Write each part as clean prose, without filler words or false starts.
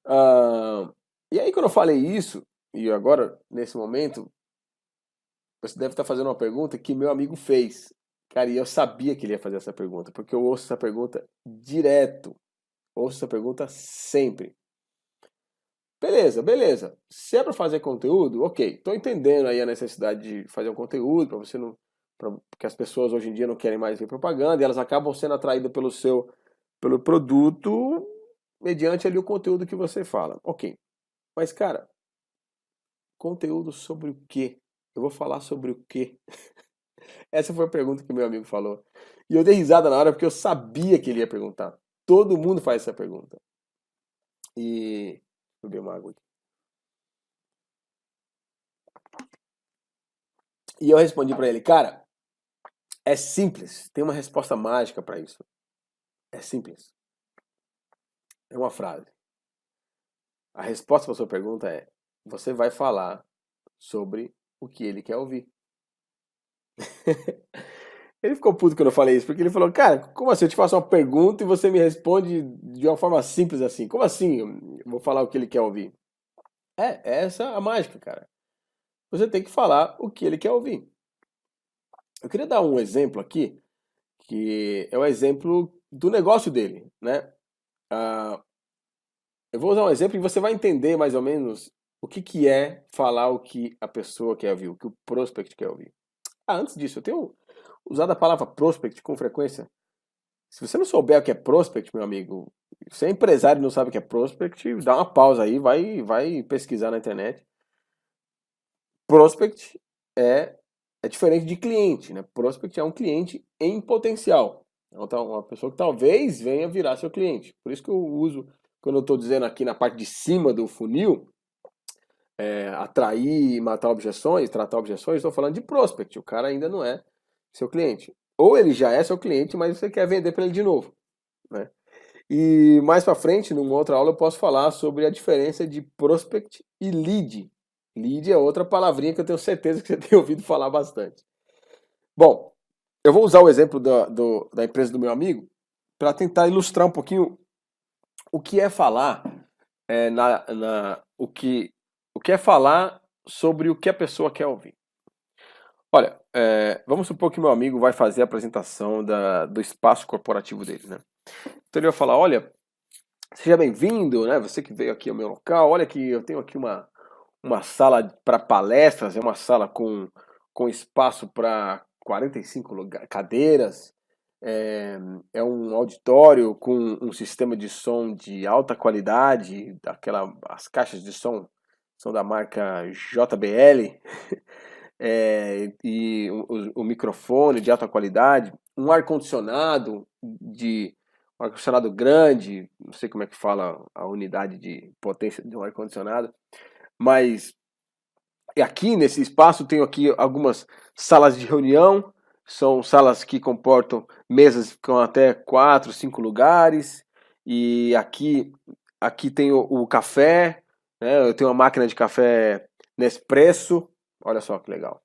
Ah, e aí, quando eu falei isso, e agora, nesse momento, você deve estar fazendo uma pergunta que meu amigo fez. Cara, e eu sabia que ele ia fazer essa pergunta, porque eu ouço essa pergunta direto. Ouço essa pergunta sempre. Beleza, beleza. Se é para fazer conteúdo, ok. Tô entendendo aí a necessidade de fazer um conteúdo para você não, porque as pessoas hoje em dia não querem mais ver propaganda, e elas acabam sendo atraídas pelo produto mediante ali o conteúdo que você fala. Ok. Mas cara, conteúdo sobre o quê? Eu vou falar sobre o quê? Essa foi a pergunta que meu amigo falou. E eu dei risada na hora porque eu sabia que ele ia perguntar. Todo mundo faz essa pergunta. E eu beber uma água aqui. E eu respondi para ele, cara, é simples, tem uma resposta mágica para isso. É simples. É uma frase. A resposta para sua pergunta é: você vai falar sobre o que ele quer ouvir. Ele ficou puto quando eu falei isso, porque ele falou: cara, como assim? Eu te faço uma pergunta e você me responde de uma forma simples assim. Como assim? Eu vou falar o que ele quer ouvir. É essa a mágica, cara. Você tem que falar o que ele quer ouvir. Eu queria dar um exemplo aqui, que é o exemplo do negócio dele, né? Ah, eu vou usar um exemplo e você vai entender mais ou menos o que, que é falar o que a pessoa quer ouvir, o que o prospect quer ouvir. Ah, antes disso, eu tenho usado a palavra prospect com frequência. Se você não souber o que é prospect, meu amigo, você é empresário e não sabe o que é prospect, dá uma pausa aí, vai pesquisar na internet. Prospect é, é diferente de cliente, né? Prospect é um cliente em potencial. Então, uma pessoa que talvez venha virar seu cliente. Por isso que eu uso, quando eu estou dizendo aqui na parte de cima do funil, atrair e matar objeções, tratar objeções, estou falando de prospect. O cara ainda não é seu cliente. Ou ele já é seu cliente, mas você quer vender para ele de novo, né? E mais para frente, numa outra aula, eu posso falar sobre a diferença de prospect e lead. Lead é outra palavrinha que eu tenho certeza que você tem ouvido falar bastante. Bom, eu vou usar o exemplo da empresa do meu amigo para tentar ilustrar um pouquinho o que é falar o que é falar sobre o que a pessoa quer ouvir. Olha, vamos supor que meu amigo vai fazer a apresentação do espaço corporativo dele, né? Então ele vai falar, olha, seja bem-vindo, né? Você que veio aqui ao meu local, olha que eu tenho aqui uma sala para palestras, é uma sala com espaço para 45 cadeiras, é, é um auditório com um sistema de som de alta qualidade, as caixas de som são da marca JBL, e o microfone de alta qualidade, um ar-condicionado grande, não sei como é que fala a unidade de potência de um ar-condicionado, mas aqui nesse espaço tenho aqui algumas salas de reunião, são salas que comportam mesas com até 4, 5 lugares, e aqui tem o café, né? Eu tenho uma máquina de café Nespresso, olha só que legal.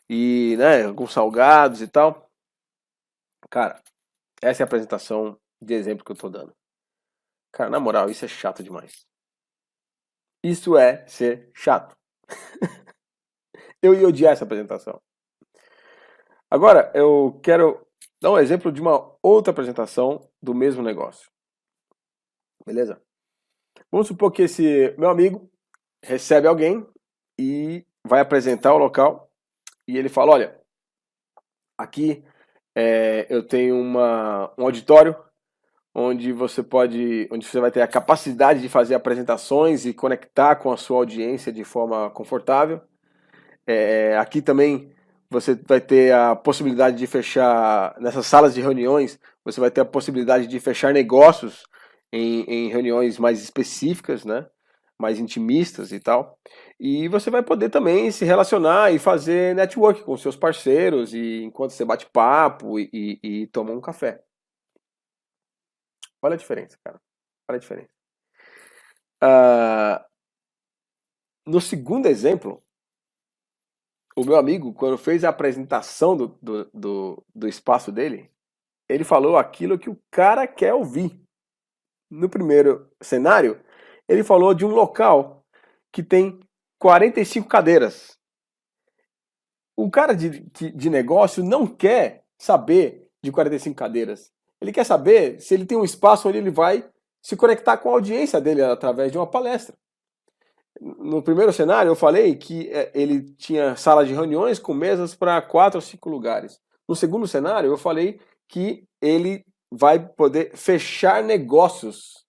E, né, alguns salgados e tal. Cara, essa é a apresentação de exemplo que eu tô dando. Cara, na moral, isso é chato demais. Isso é ser chato. Eu ia odiar essa apresentação. Agora, eu quero dar um exemplo de uma outra apresentação do mesmo negócio. Beleza? Vamos supor que esse meu amigo recebe alguém e vai apresentar o local e ele fala, olha, aqui eu tenho um auditório onde você vai ter a capacidade de fazer apresentações e conectar com a sua audiência de forma confortável. Aqui também você vai ter a possibilidade de fechar, nessas salas de reuniões, você vai ter a possibilidade de fechar negócios em reuniões mais específicas, né? Mais intimistas e tal. E você vai poder também se relacionar e fazer network com seus parceiros e enquanto você bate papo e toma um café. Olha a diferença, cara. Olha a diferença. Ah, no segundo exemplo, o meu amigo, quando fez a apresentação do espaço dele, ele falou aquilo que o cara quer ouvir. No primeiro cenário, Ele falou de um local que tem 45 cadeiras. O cara de negócio não quer saber de 45 cadeiras. Ele quer saber se ele tem um espaço onde ele vai se conectar com a audiência dele através de uma palestra. No primeiro cenário, eu falei que ele tinha sala de reuniões com mesas para 4 ou 5 lugares. No segundo cenário, eu falei que ele vai poder fechar negócios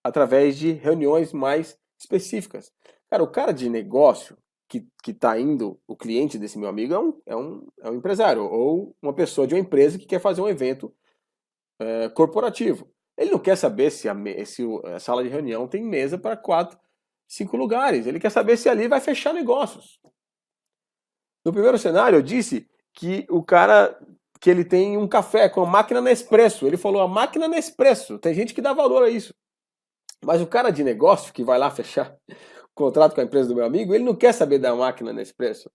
através de reuniões mais específicas. Cara, o cara de negócio que está indo, o cliente desse meu amigo é um empresário ou uma pessoa de uma empresa que quer fazer um evento corporativo. Ele não quer saber se a sala de reunião tem mesa para 4, 5 lugares. Ele quer saber se ali vai fechar negócios. No primeiro cenário, eu disse que o cara que ele tem um café com a máquina Nespresso. Ele falou a máquina Nespresso. Tem gente que dá valor a isso. Mas o cara de negócio que vai lá fechar contrato com a empresa do meu amigo, ele não quer saber da máquina Nespresso.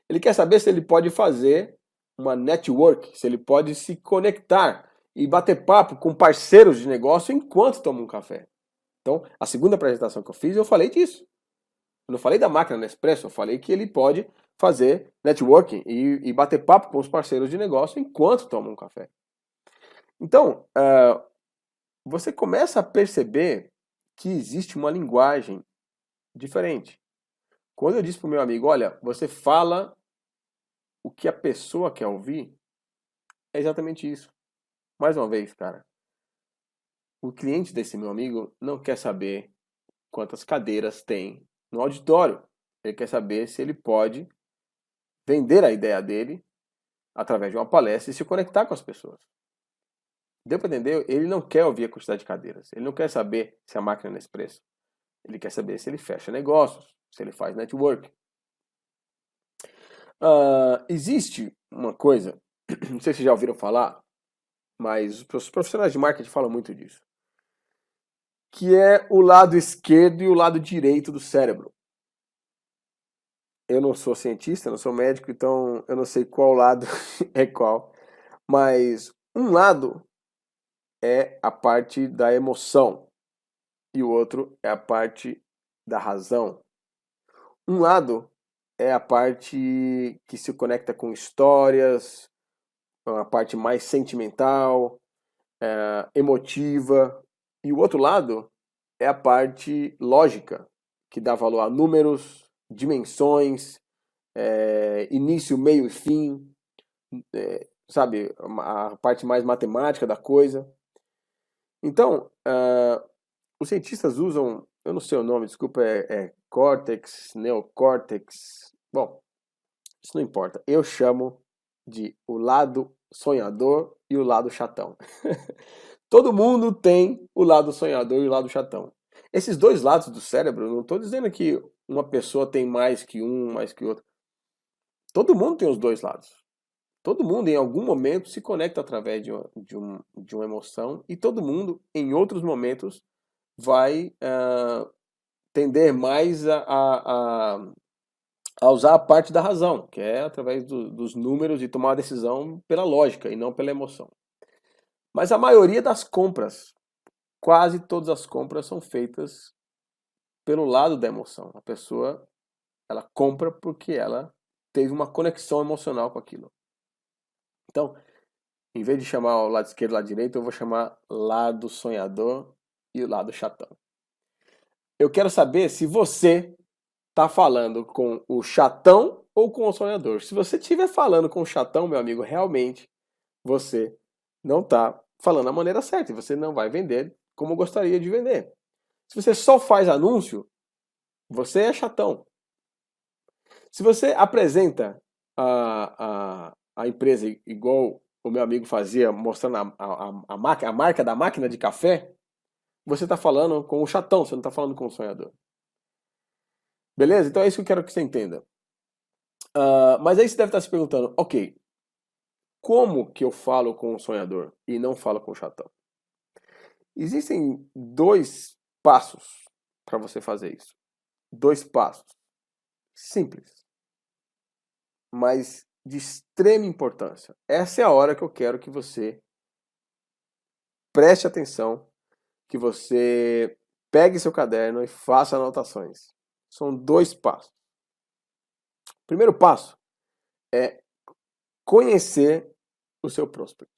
Ele quer saber se ele pode fazer uma network, se ele pode se conectar e bater papo com parceiros de negócio enquanto toma um café. Então, a segunda apresentação que eu fiz, eu falei disso. Eu não falei da máquina Nespresso, eu falei que ele pode fazer networking e bater papo com os parceiros de negócio enquanto toma um café. Então, você começa a perceber que existe uma linguagem diferente. Quando eu disse para o meu amigo, olha, você fala o que a pessoa quer ouvir, é exatamente isso. Mais uma vez, cara, o cliente desse meu amigo não quer saber quantas cadeiras tem no auditório. Ele quer saber se ele pode vender a ideia dele através de uma palestra e se conectar com as pessoas. Deu para entender? Ele não quer ouvir a quantidade de cadeiras. Ele não quer saber se a máquina é Nespresso. Ele quer saber se ele fecha negócios, se ele faz network. Existe uma coisa, não sei se vocês já ouviram falar, mas os profissionais de marketing falam muito disso, que é o lado esquerdo e o lado direito do cérebro. Eu não sou cientista, não sou médico, então eu não sei qual lado é qual, mas um lado é a parte da emoção e o outro é a parte da razão. Um lado é a parte que se conecta com histórias, a parte mais sentimental, emotiva, e o outro lado é a parte lógica, que dá valor a números, dimensões, início, meio e fim, sabe, a parte mais matemática da coisa. Então, os cientistas usam, eu não sei o nome, desculpa, córtex, neocórtex, bom, isso não importa. Eu chamo de o lado sonhador e o lado chatão. Todo mundo tem o lado sonhador e o lado chatão. Esses dois lados do cérebro, não estou dizendo que uma pessoa tem mais que um, mais que outro. Todo mundo tem os dois lados. Todo mundo, em algum momento, se conecta através de uma emoção e todo mundo, em outros momentos, vai tender mais a usar a parte da razão, que é através dos números e tomar a decisão pela lógica e não pela emoção. Mas a maioria das compras, quase todas as compras são feitas pelo lado da emoção. A pessoa, ela compra porque ela teve uma conexão emocional com aquilo. Então, em vez de chamar o lado esquerdo e o lado direito, eu vou chamar lado sonhador e o lado chatão. Eu quero saber se você está falando com o chatão ou com o sonhador. Se você estiver falando com o chatão, meu amigo, realmente você não está falando da maneira certa e você não vai vender como gostaria de vender. Se você só faz anúncio, você é chatão. Se você apresenta a empresa igual o meu amigo fazia, mostrando a marca da máquina de café, você está falando com o chatão, você não está falando com o sonhador. Beleza? Então é isso que eu quero que você entenda. Mas aí você deve estar se perguntando, ok, como que eu falo com o sonhador e não falo com o chatão? Existem 2 passos para você fazer isso. 2 passos. Simples. Mas de extrema importância. Essa é a hora que eu quero que você preste atenção, que você pegue seu caderno e faça anotações. São 2 passos. Primeiro passo é conhecer o seu prospect.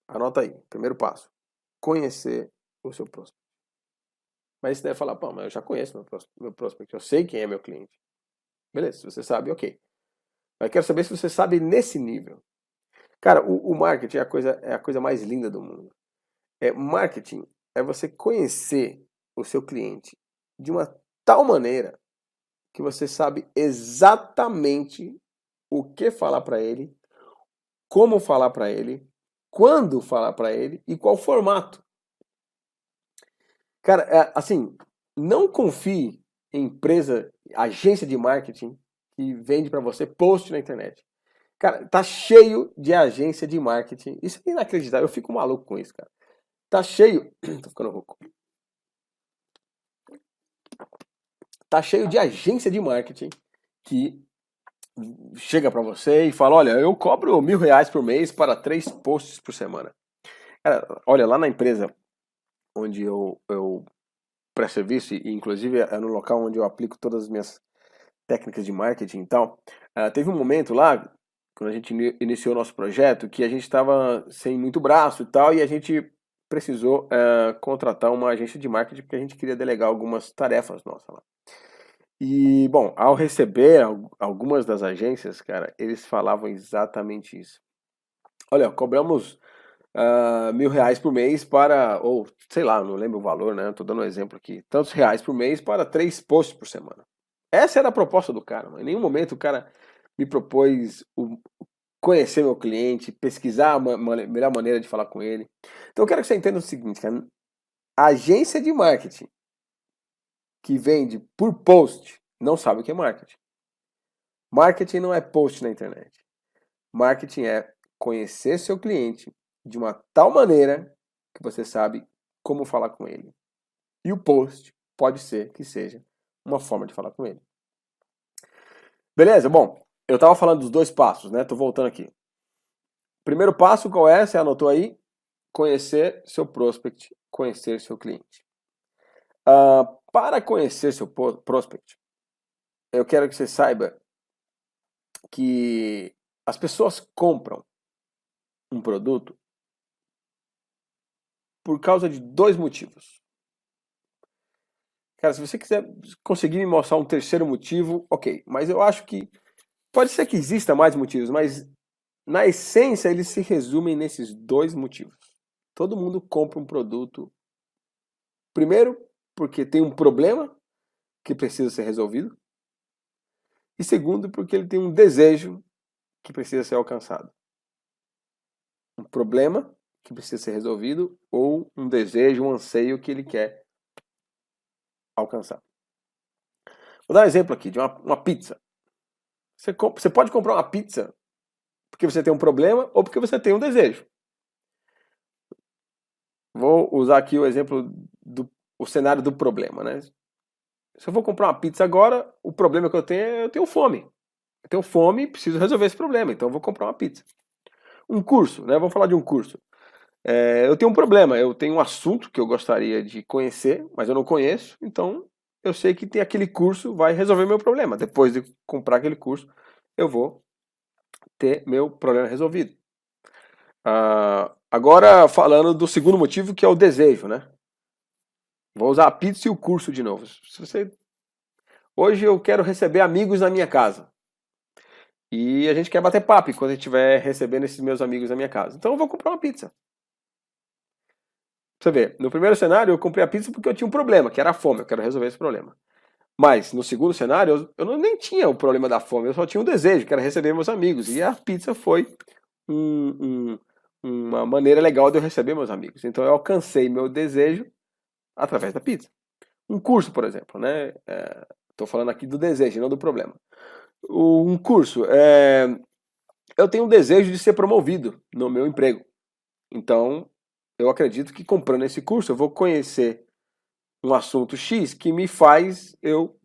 Anota aí, primeiro passo. Conhecer o seu prospect. Mas você deve falar, pô, mas eu já conheço meu prospect, eu sei quem é meu cliente. Beleza, se você sabe, ok. Mas quero saber se você sabe nesse nível. Cara, o marketing é a coisa mais linda do mundo. Marketing é você conhecer o seu cliente de uma tal maneira que você sabe exatamente o que falar para ele, como falar para ele, quando falar para ele e qual formato. Cara, assim, não confie em empresa, agência de marketing que vende para você post na internet. Cara, tá cheio de agência de marketing. Isso é inacreditável. Eu fico maluco com isso, cara. Tá cheio. Tô ficando rouco. Tá cheio de agência de marketing que chega para você e fala: olha, eu cobro R$ 1.000 por mês para 3 posts por semana. Cara, olha, lá na empresa onde eu presto serviço, e inclusive é no local onde eu aplico todas as minhas técnicas de marketing e tal, teve um momento lá, quando a gente iniciou o nosso projeto, que a gente estava sem muito braço e tal, e a gente precisou contratar uma agência de marketing porque a gente queria delegar algumas tarefas nossas lá. E, bom, ao receber algumas das agências, cara, eles falavam exatamente isso. Olha, cobramos R$ 1.000 por mês para, ou sei lá, não lembro o valor, né? Tô dando um exemplo aqui. Tantos reais por mês para 3 posts por semana. Essa era a proposta do cara, mas em nenhum momento o cara me propôs conhecer meu cliente, pesquisar uma melhor maneira de falar com ele. Então eu quero que você entenda o seguinte, cara, a agência de marketing que vende por post não sabe o que é marketing. Marketing não é post na internet. Marketing é conhecer seu cliente de uma tal maneira que você sabe como falar com ele. E o post pode ser que seja uma forma de falar com ele. Beleza? Bom, eu estava falando dos 2 passos, né? Tô voltando aqui. Primeiro passo, qual é? Você anotou aí? Conhecer seu prospect, conhecer seu cliente. Para conhecer seu prospect, eu quero que você saiba que as pessoas compram um produto por causa de 2 motivos. Cara, se você quiser conseguir me mostrar um terceiro motivo, ok. Mas eu acho que pode ser que exista mais motivos, mas na essência eles se resumem nesses 2 motivos. Todo mundo compra um produto, primeiro, porque tem um problema que precisa ser resolvido, e segundo, porque ele tem um desejo que precisa ser alcançado. Um problema que precisa ser resolvido ou um desejo, um anseio que ele quer alcançar. Vou dar um exemplo aqui de uma pizza. Você pode comprar uma pizza porque você tem um problema ou porque você tem um desejo. Vou usar aqui o exemplo o cenário do problema, né? Se eu vou comprar uma pizza agora, o problema que eu tenho é eu tenho fome. Eu tenho fome e preciso resolver esse problema, então eu vou comprar uma pizza. Um curso, né? Vamos falar de um curso. Eu tenho um problema, eu tenho um assunto que eu gostaria de conhecer, mas eu não conheço, então eu sei que tem aquele curso vai resolver meu problema. Depois de comprar aquele curso, eu vou ter meu problema resolvido. Agora falando do segundo motivo, que é o desejo, né? Vou usar a pizza e o curso de novo. Hoje eu quero receber amigos na minha casa. E a gente quer bater papo quando a gente estiver recebendo esses meus amigos na minha casa. Então eu vou comprar uma pizza. Pra você ver, no primeiro cenário eu comprei a pizza porque eu tinha um problema, que era a fome, eu quero resolver esse problema. Mas no segundo cenário eu nem tinha o problema da fome, eu só tinha um desejo, que era receber meus amigos. E a pizza foi uma maneira legal de eu receber meus amigos. Então eu alcancei meu desejo através da pizza. Um curso, por exemplo, né? Estou falando aqui do desejo, não do problema. Um curso, eu tenho um desejo de ser promovido no meu emprego. Então, eu acredito que comprando esse curso eu vou conhecer um assunto X que me faz eu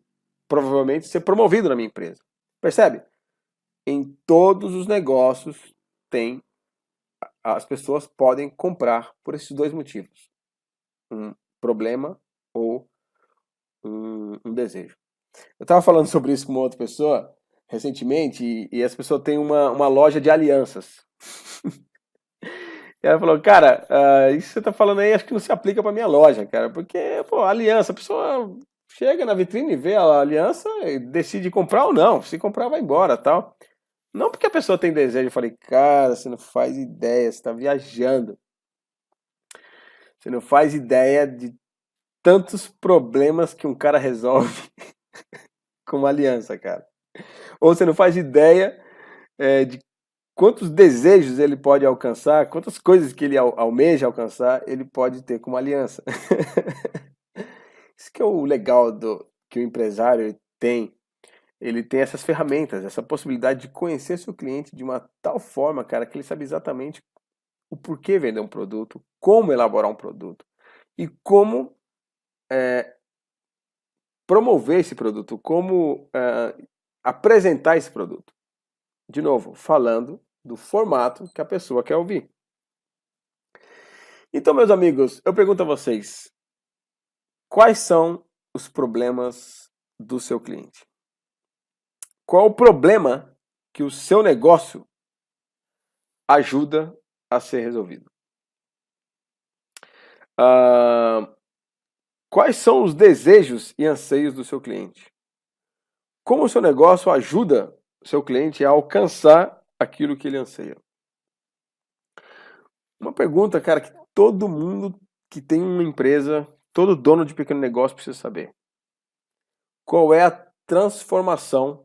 provavelmente ser promovido na minha empresa. Percebe? Em todos os negócios as pessoas podem comprar por esses 2 motivos. Um problema ou um desejo. Eu estava falando sobre isso com uma outra pessoa recentemente e essa pessoa tem uma loja de alianças. E ela falou, cara, isso que você tá falando aí acho que não se aplica pra minha loja, cara, porque, pô, aliança, a pessoa chega na vitrine, vê a aliança e decide comprar ou não. Se comprar, vai embora, tal. Não porque a pessoa tem desejo. Eu falei, cara, você não faz ideia, você tá viajando. Você não faz ideia de tantos problemas que um cara resolve com uma aliança, cara. Ou você não faz ideia de quantos desejos ele pode alcançar, quantas coisas que ele almeja alcançar, ele pode ter com uma aliança. Isso que é o legal que o empresário tem. Ele tem essas ferramentas, essa possibilidade de conhecer seu cliente de uma tal forma, cara, que ele sabe exatamente o porquê vender um produto, como elaborar um produto e como promover esse produto, como apresentar esse produto. De novo, falando do formato que a pessoa quer ouvir. Então, meus amigos, eu pergunto a vocês, quais são os problemas do seu cliente? Qual o problema que o seu negócio ajuda a ser resolvido? Quais são os desejos e anseios do seu cliente? Como o seu negócio ajuda o seu cliente a alcançar aquilo que ele anseia? Uma pergunta, cara, que todo mundo que tem uma empresa, todo dono de pequeno negócio precisa saber. Qual é a transformação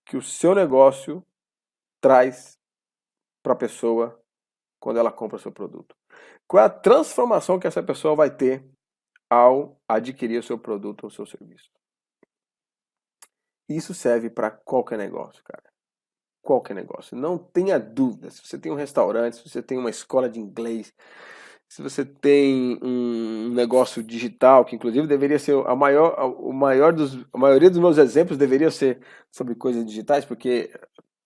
que o seu negócio traz para a pessoa quando ela compra o seu produto? Qual é a transformação que essa pessoa vai ter ao adquirir o seu produto ou o seu serviço? Isso serve para qualquer negócio, cara. Qualquer negócio. Não tenha dúvida. Se você tem um restaurante, se você tem uma escola de inglês, se você tem um negócio digital, que inclusive deveria ser a maioria dos meus exemplos deveria ser sobre coisas digitais, porque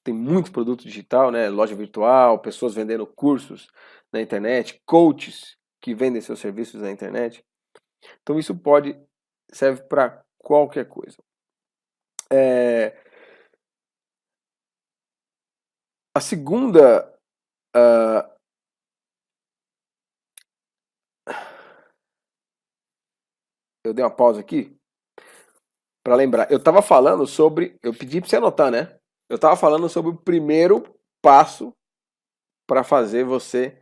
tem muito produto digital, né? Loja virtual, pessoas vendendo cursos na internet, coaches que vendem seus serviços na internet. Então isso serve para qualquer coisa. A segunda eu dei uma pausa aqui para lembrar. Eu estava falando sobre, eu pedi para você anotar, né? Eu estava falando sobre o primeiro passo para fazer você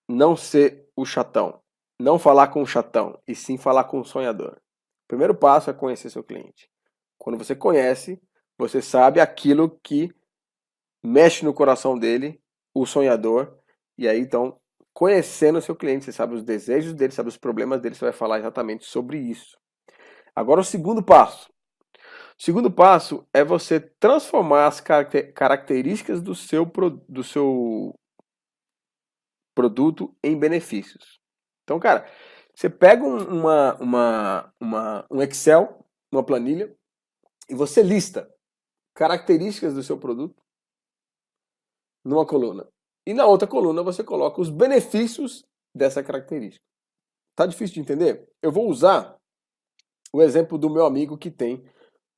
não ser o chatão, não falar com o chatão, e sim falar com o sonhador. O primeiro passo é conhecer seu cliente. Quando você conhece, você sabe aquilo que mexe no coração dele, o sonhador, e aí então, conhecendo seu cliente, você sabe os desejos dele, sabe os problemas dele, você vai falar exatamente sobre isso. Agora o segundo passo. O segundo passo é você transformar as características do seu produto em benefícios. Então, cara, você pega um Excel, uma planilha, e você lista características do seu produto numa coluna. E na outra coluna você coloca os benefícios dessa característica. Tá difícil de entender? Eu vou usar o exemplo do meu amigo que tem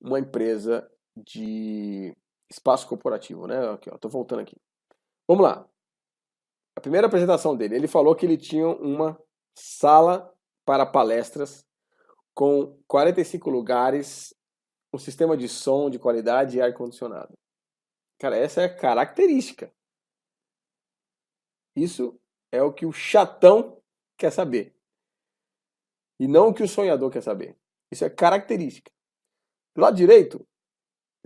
uma empresa de espaço corporativo, né? Aqui, ó, tô voltando aqui. Vamos lá. A primeira apresentação dele, ele falou que ele tinha uma sala para palestras com 45 lugares, um sistema de som de qualidade e ar-condicionado. Cara, essa é a característica. Isso é o que o chatão quer saber. E não o que o sonhador quer saber. Isso é característica. Do lado direito,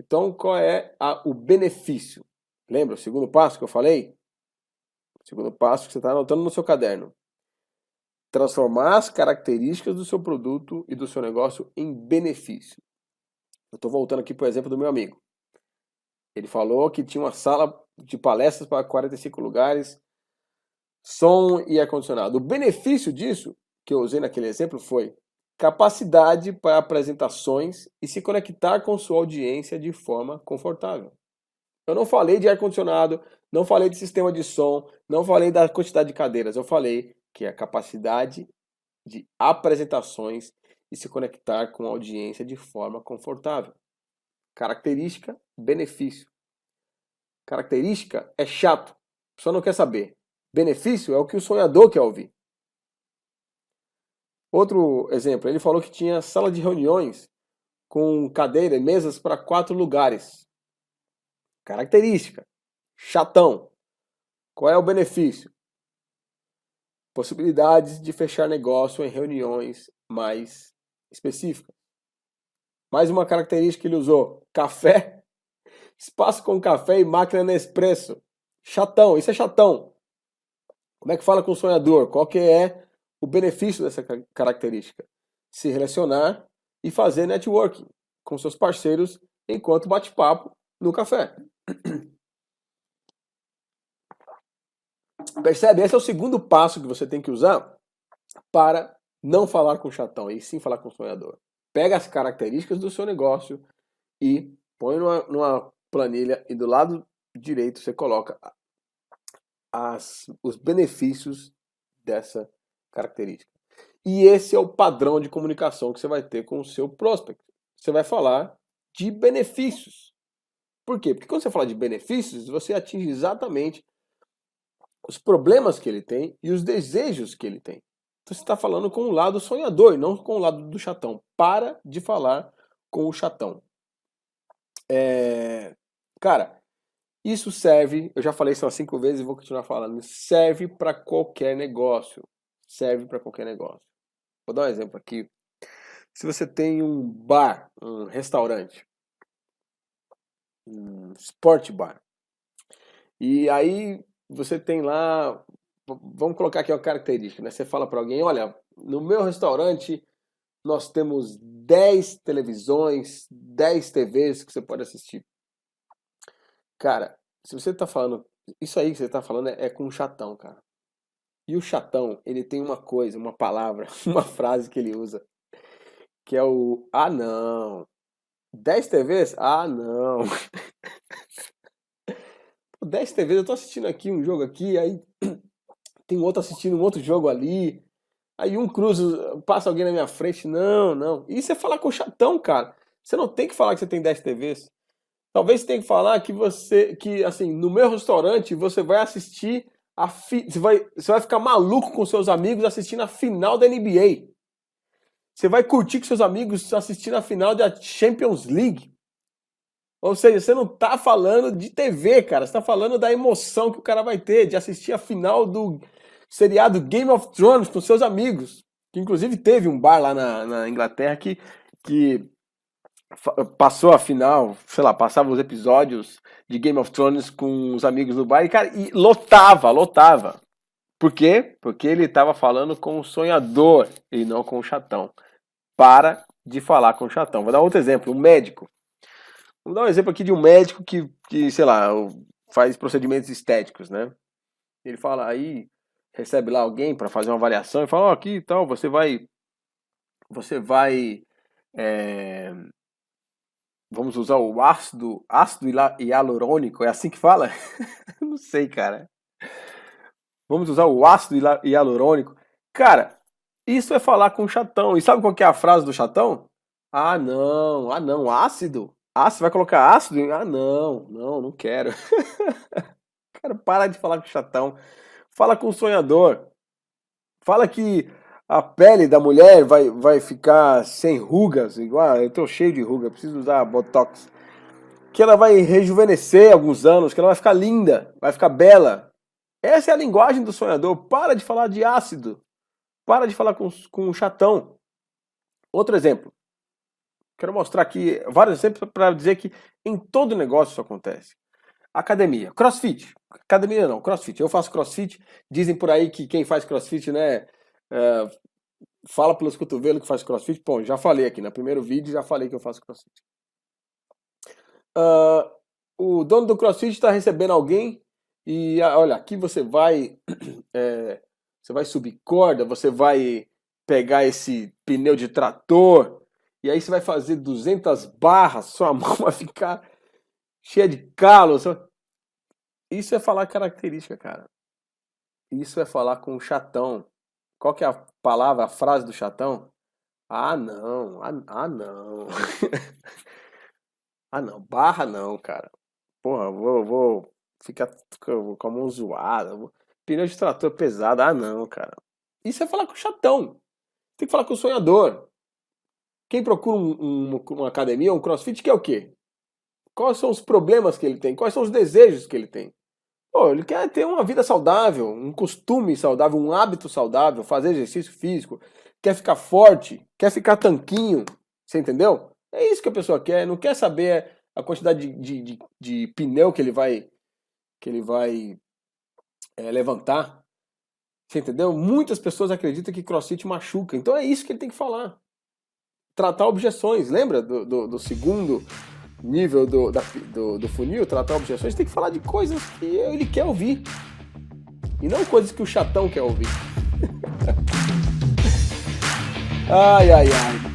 então, qual é o benefício? Lembra o segundo passo que eu falei? O segundo passo que você está anotando no seu caderno. Transformar as características do seu produto e do seu negócio em benefício. Eu estou voltando aqui para o exemplo do meu amigo. Ele falou que tinha uma sala de palestras para 45 lugares, som e ar-condicionado. O benefício disso, que eu usei naquele exemplo, foi capacidade para apresentações e se conectar com sua audiência de forma confortável. Eu não falei de ar-condicionado, não falei de sistema de som, não falei da quantidade de cadeiras. Eu falei que a capacidade de apresentações e se conectar com a audiência de forma confortável. Característica, benefício. Característica é chato, a pessoa não quer saber. Benefício é o que o sonhador quer ouvir. Outro exemplo, ele falou que tinha sala de reuniões com cadeira e mesas para 4 lugares. Característica, chatão. Qual é o benefício? Possibilidades de fechar negócio em reuniões mais específicas. Mais uma característica que ele usou, café, espaço com café e máquina Nespresso. Chatão, isso é chatão. Como é que fala com o sonhador? Qual que é o benefício dessa característica? Se relacionar e fazer networking com seus parceiros enquanto bate-papo no café. Percebe? Esse é o segundo passo que você tem que usar para não falar com o chatão, e sim falar com o sonhador. Pega as características do seu negócio e põe numa planilha e do lado direito você coloca os benefícios dessa característica. E esse é o padrão de comunicação que você vai ter com o seu prospect. Você vai falar de benefícios. Por quê? Porque quando você fala de benefícios, você atinge exatamente os problemas que ele tem e os desejos que ele tem. Então você está falando com o lado sonhador e não com o lado do chatão. Para de falar com o chatão. Cara, isso serve, eu já falei isso umas 5 vezes e vou continuar falando, serve para qualquer negócio. Serve para qualquer negócio. Vou dar um exemplo aqui. Se você tem um bar, um restaurante, um sport bar, e aí você tem lá, vamos colocar aqui uma característica, né? Você fala para alguém, olha, no meu restaurante nós temos 10 televisões, 10 TVs que você pode assistir. Cara, se você tá falando, isso aí que você tá falando é com um chatão, cara. E o chatão, ele tem uma coisa, uma palavra, uma frase que ele usa, que é o ah não. 10 TVs? Ah não. 10 TVs, eu tô assistindo aqui um jogo aqui, aí tem outro assistindo um outro jogo ali. Aí um cruza, passa alguém na minha frente. Não, não. Isso é falar com o chatão, cara. Você não tem que falar que você tem 10 TVs. Talvez você tenha que falar que assim, no meu restaurante você vai assistir você vai ficar maluco com seus amigos assistindo a final da NBA. Você vai curtir com seus amigos assistindo a final da Champions League. Ou seja, você não tá falando de TV, cara. Você tá falando da emoção que o cara vai ter de assistir a final do seriado Game of Thrones com seus amigos. Que inclusive teve um bar lá na Inglaterra que passou a final, sei lá, passava os episódios de Game of Thrones com os amigos no bar e, cara, e lotava. Por quê? Porque ele estava falando com o sonhador e não com o chatão. Para de falar com o chatão. Vou dar outro exemplo, um médico. Vamos dar um exemplo aqui de um médico que sei lá, faz procedimentos estéticos, né? Ele fala aí, recebe lá alguém para fazer uma avaliação e fala, ó, aqui e tal, você vai vamos usar o ácido hialurônico, é assim que fala? Não sei, cara. Vamos usar o ácido hialurônico. Cara, isso é falar com o chatão. E sabe qual que é a frase do chatão? Ah, não, ácido? Ácido, vai colocar ácido? Ah, não quero. Cara, para de falar com o chatão. Fala com o sonhador. Fala que a pele da mulher vai ficar sem rugas. Igual, eu tô cheio de ruga, preciso usar Botox. Que ela vai rejuvenescer alguns anos, que ela vai ficar linda, vai ficar bela. Essa é a linguagem do sonhador. Para de falar de ácido. Para de falar com o chatão. Outro exemplo. Quero mostrar aqui vários exemplos para dizer que em todo negócio isso acontece. Academia, crossfit. Academia não, crossfit. Eu faço crossfit. Dizem por aí que quem faz crossfit, né, fala pelos cotovelos que faz crossfit. Bom, já falei aqui no primeiro vídeo, já falei que eu faço crossfit. O dono do crossfit está recebendo alguém e olha, aqui você vai subir corda, você vai pegar esse pneu de trator e aí você vai fazer 200 barras, sua mão vai ficar cheia de calos. Isso é falar característica, cara. Isso é falar com o chatão. Qual que é a palavra, a frase do chatão? Ah, não. Ah, não. Ah, não. Barra não, cara. Porra, vou ficar com a mão zoada. Pneu de trator pesado. Ah, não, cara. Isso é falar com o chatão. Tem que falar com o sonhador. Quem procura uma academia, um crossfit, quer o quê? Quais são os problemas que ele tem? Quais são os desejos que ele tem? Pô, ele quer ter uma vida saudável, um costume saudável, um hábito saudável, fazer exercício físico, quer ficar forte, quer ficar tanquinho, você entendeu? É isso que a pessoa quer, não quer saber a quantidade de pneu que ele vai levantar, você entendeu? Muitas pessoas acreditam que CrossFit machuca, então é isso que ele tem que falar. Tratar objeções, lembra do segundo nível do funil, tratar objeções, tem que falar de coisas que ele quer ouvir. E não coisas que o chatão quer ouvir. Ai, ai, ai.